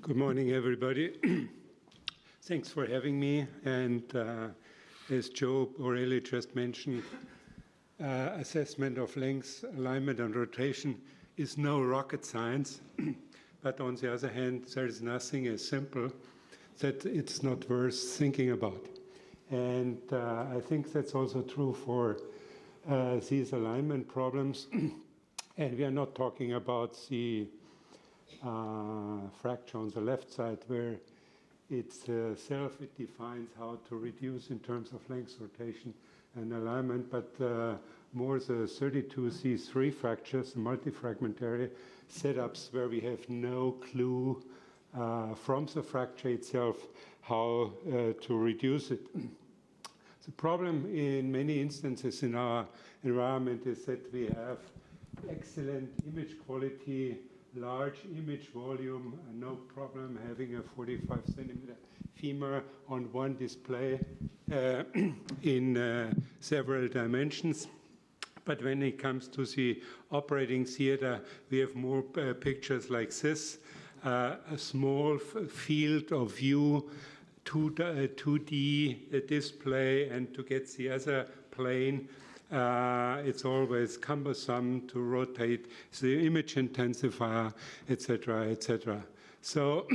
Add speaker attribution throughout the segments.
Speaker 1: Good morning, everybody. Thanks for having me. And as Joe Borelli just mentioned, assessment of length, alignment, and rotation is no rocket science. But on the other hand, there is nothing as simple that it's not worth thinking about. And I think that's also true for these alignment problems. And we are not talking about the fracture on the left side where it defines how to reduce in terms of length, rotation, and alignment, but more the 32C3 fractures, the multifragmentary setups where we have no clue from the fracture itself how to reduce it. The problem in many instances in our environment is that we have excellent image quality, large image volume, no problem having a 45 centimeter femur on one display in several dimensions. But when it comes to the operating theater, we have more pictures like this, a small field of view, 2D display, and to get the other plane, it's always cumbersome to rotate the image intensifier, etc., etc. So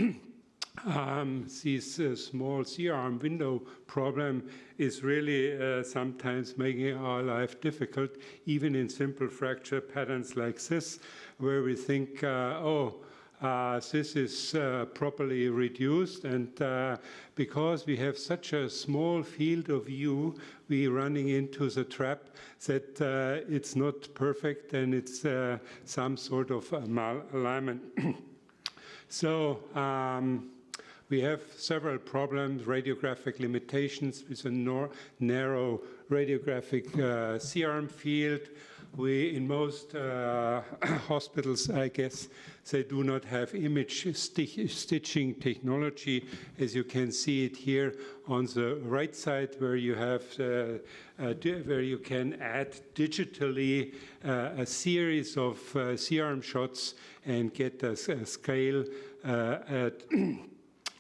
Speaker 1: this small C-arm window problem is really sometimes making our life difficult, even in simple fracture patterns like this, where we think, this is properly reduced, and because we have such a small field of view, we're running into the trap that it's not perfect and it's some sort of malalignment. So we have several problems, radiographic limitations with a narrow radiographic C-arm field. In most hospitals, I guess, they do not have image stitching technology, as you can see it here on the right side, where you have where you can add digitally a series of C-arm shots and get a scale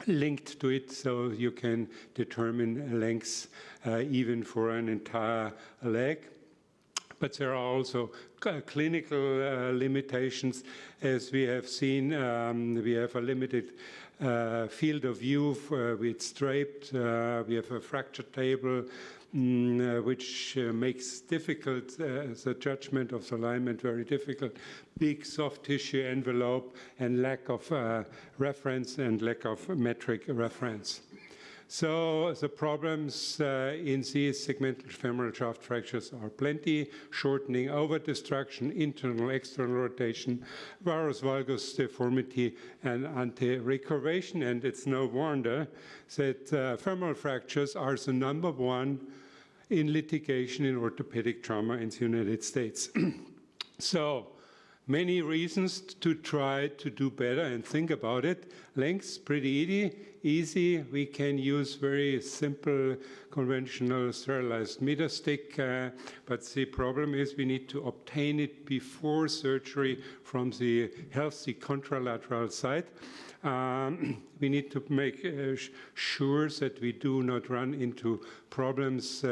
Speaker 1: linked to it, so you can determine lengths even for an entire leg. But there are also clinical limitations. As we have seen, we have a limited field of view with straight. We have a fracture table, which makes difficult the judgment of the alignment very difficult. Big soft tissue envelope and lack of reference and lack of metric reference. So the problems in these segmental femoral shaft fractures are plenty: shortening, over-destruction, internal, external rotation, varus valgus deformity, and anti-recurvation. And it's no wonder that femoral fractures are the #1 in litigation in orthopedic trauma in the United States. So many reasons to try to do better and think about it. Length's pretty easy. We can use very simple, conventional sterilized meter stick, but the problem is we need to obtain it before surgery from the healthy contralateral side. We need to make sure that we do not run into problems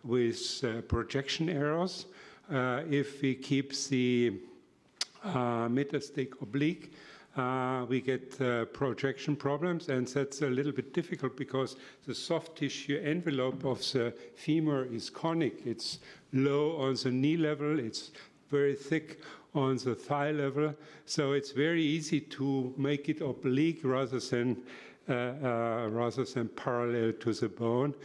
Speaker 1: with projection errors. If we keep the meter stick oblique, we get projection problems, and that's a little bit difficult because the soft tissue envelope of the femur is conic. It's low on the knee level, it's very thick on the thigh level, so it's very easy to make it oblique rather than parallel to the bone.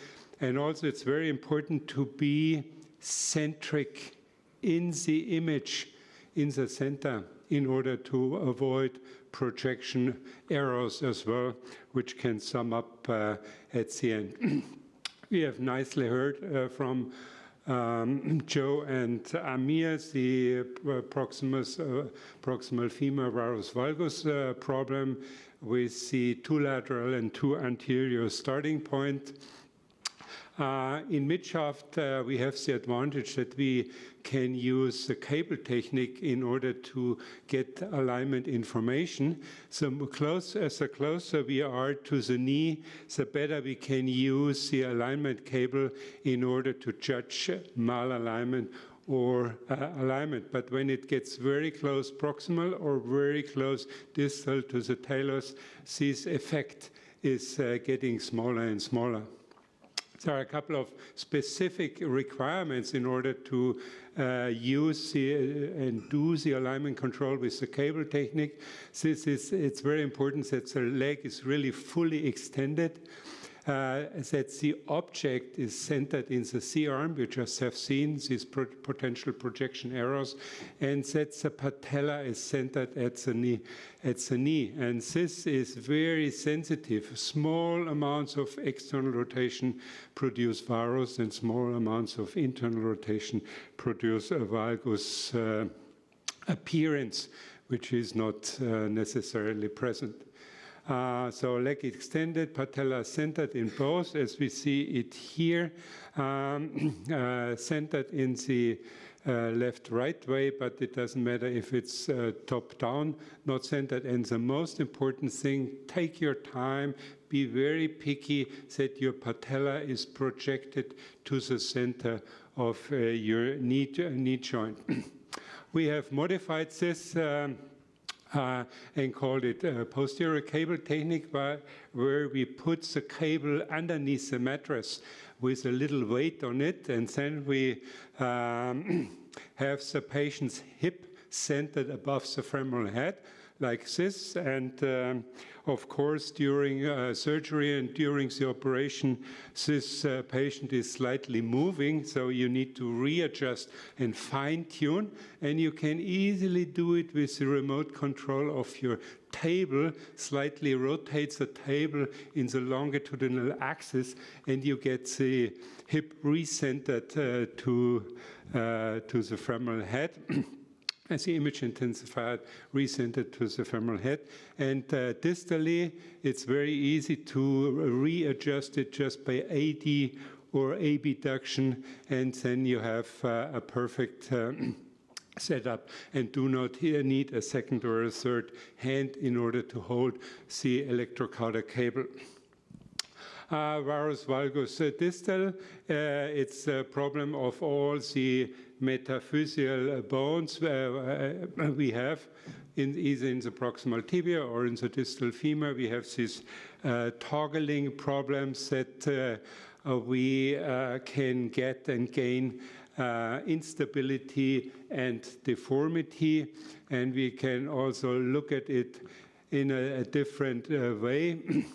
Speaker 1: And also it's very important to be centric in the image in the center in order to avoid projection errors as well, which can sum up at the end. We have nicely heard from Joe and Amir the proximal femur varus valgus problem with the 2 lateral and 2 anterior starting point. In midshaft, we have the advantage that we can use the cable technique in order to get alignment information. So the closer we are to the knee, the better we can use the alignment cable in order to judge malalignment or alignment. But when it gets very close proximal or very close distal to the talus, this effect is getting smaller and smaller. There are a couple of specific requirements in order to use and do the alignment control with the cable technique. It's very important that the leg is really fully extended, that the object is centered in the C-arm, we just have seen these potential projection errors, and that the patella is centered at the knee. And this is very sensitive. Small amounts of external rotation produce varus, and small amounts of internal rotation produce a valgus appearance, which is not necessarily present. So leg extended, patella centered in both, as we see it here, centered in the left-right way, but it doesn't matter if it's top-down, not centered. And the most important thing, take your time, be very picky that your patella is projected to the center of your knee joint. We have modified this and called it posterior cable technique, where we put the cable underneath the mattress with a little weight on it, and then we have the patient's hip centered above the femoral head, like this. And of course, during surgery and during the operation, this patient is slightly moving, so you need to readjust and fine-tune. And you can easily do it with the remote control of your table, slightly rotates the table in the longitudinal axis, and you get the hip recentered to the femoral head. As the image intensified, recentered to the femoral head. And distally, it's very easy to readjust it just by AD or abduction, and then you have a perfect setup and do not need a second or a third hand in order to hold the electrocauda cable. Varus valgus distal, it's a problem of all the metaphyseal bones we have, either in the proximal tibia or in the distal femur. We have these toggling problems that we can get and gain instability and deformity, and we can also look at it in a different way.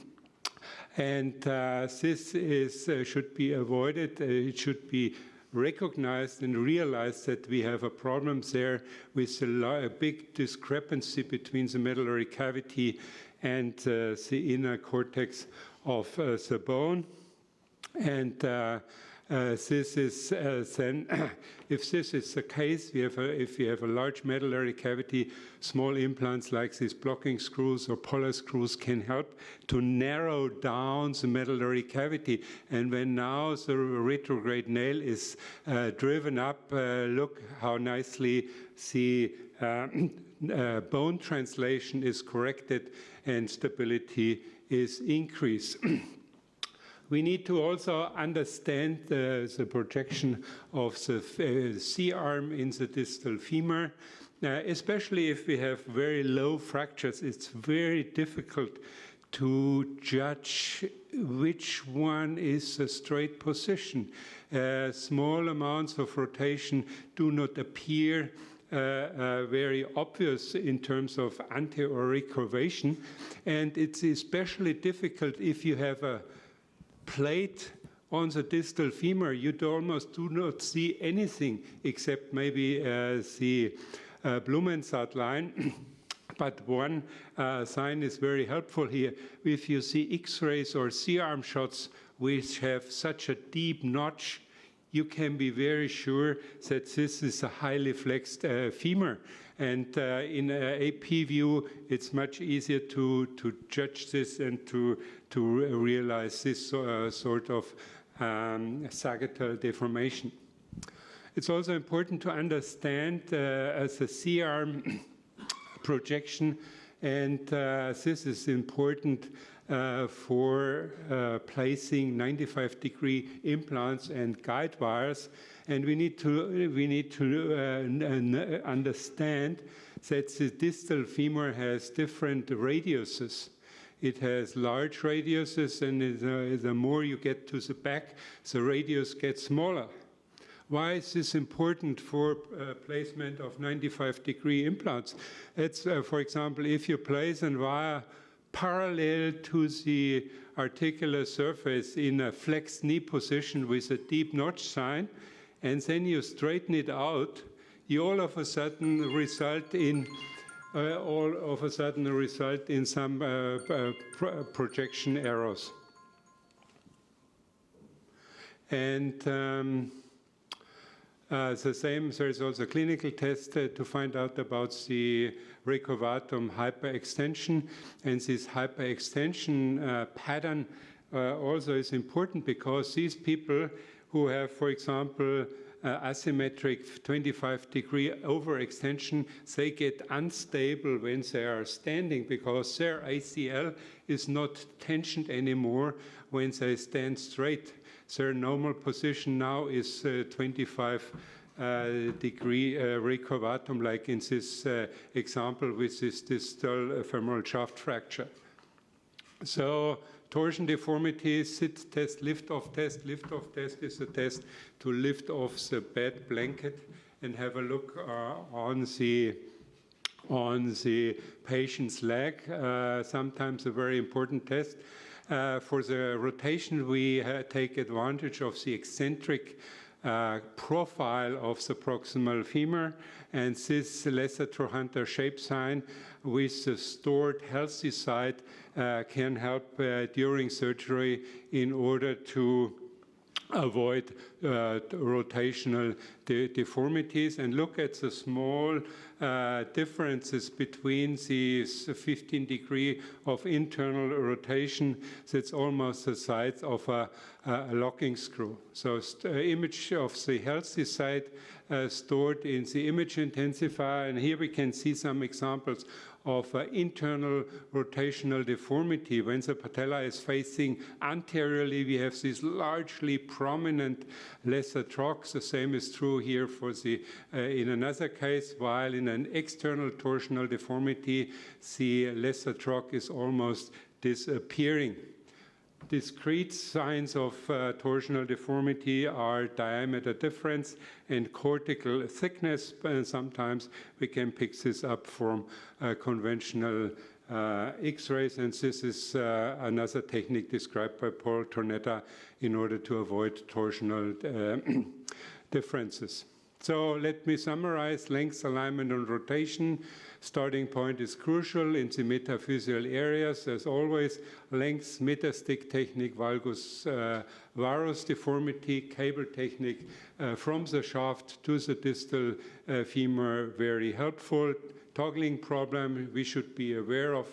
Speaker 1: And this should be avoided. It should be recognized and realized that we have a problem there with a big discrepancy between the medullary cavity and the inner cortex of the bone. And this is then, if this is the case, if we have a large medullary cavity, small implants like these blocking screws or polar screws can help to narrow down the medullary cavity. And when now the retrograde nail is driven up, look how nicely the bone translation is corrected and stability is increased. We need to also understand the projection of the C-arm in the distal femur. Especially if we have very low fractures, it's very difficult to judge which one is the straight position. Small amounts of rotation do not appear very obvious in terms of anti or recurvation, and it's especially difficult if you have a plate on the distal femur. You almost do not see anything except maybe the Blumenstadt line. But one sign is very helpful here. If you see X-rays or C-arm shots which have such a deep notch, you can be very sure that this is a highly flexed femur. And in AP view, it's much easier to judge this and to realize this sort of sagittal deformation. It's also important to understand as a C-arm projection, and this is important for placing 95-degree implants and guide wires. And we need to understand that the distal femur has different radiuses. It has large radiuses, and the more you get to the back, the radius gets smaller. Why is this important for placement of 95-degree implants? It's, for example, if you place a wire parallel to the articular surface in a flexed knee position with a deep notch sign, and then you straighten it out, you all of a sudden result in some projection errors. And the same, there is also a clinical test to find out about the recurvatum hyperextension. And this hyperextension pattern also is important because these people who have, for example, asymmetric 25-degree overextension, they get unstable when they are standing because their ACL is not tensioned anymore when they stand straight. Their normal position now is 25-degree recurvatum, like in this example with this distal femoral shaft fracture. So torsion deformity, sit test, lift off test. Lift off test is a test to lift off the bed blanket and have a look on the patient's leg. Sometimes a very important test. For the rotation, we take advantage of the eccentric profile of the proximal femur, and this lesser trochanter shape sign with the stored healthy side can help during surgery in order to avoid rotational deformities, and look at the small differences between these 15-degree of internal rotation. That's almost the size of a locking screw. So image of the healthy side stored in the image intensifier, and here we can see some examples of internal rotational deformity. When the patella is facing anteriorly, we have these largely prominent lesser trochs. The same is true here for the in another case, while in an external torsional deformity, the lesser troch is almost disappearing. Discrete signs of torsional deformity are diameter difference and cortical thickness, and sometimes we can pick this up from conventional X-rays, and this is another technique described by Paul Tornetta in order to avoid torsional differences. So let me summarize: length, alignment, and rotation. Starting point is crucial in the metaphyseal areas. As always, length, metastick technique, valgus varus deformity, cable technique from the shaft to the distal femur, very helpful. Toggling problem we should be aware of.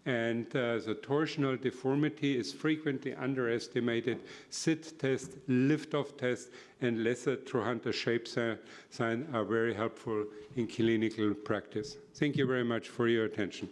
Speaker 1: And the torsional deformity is frequently underestimated. Sit test, lift-off test, and lesser trochanter shape sign are very helpful in clinical practice. Thank you very much for your attention.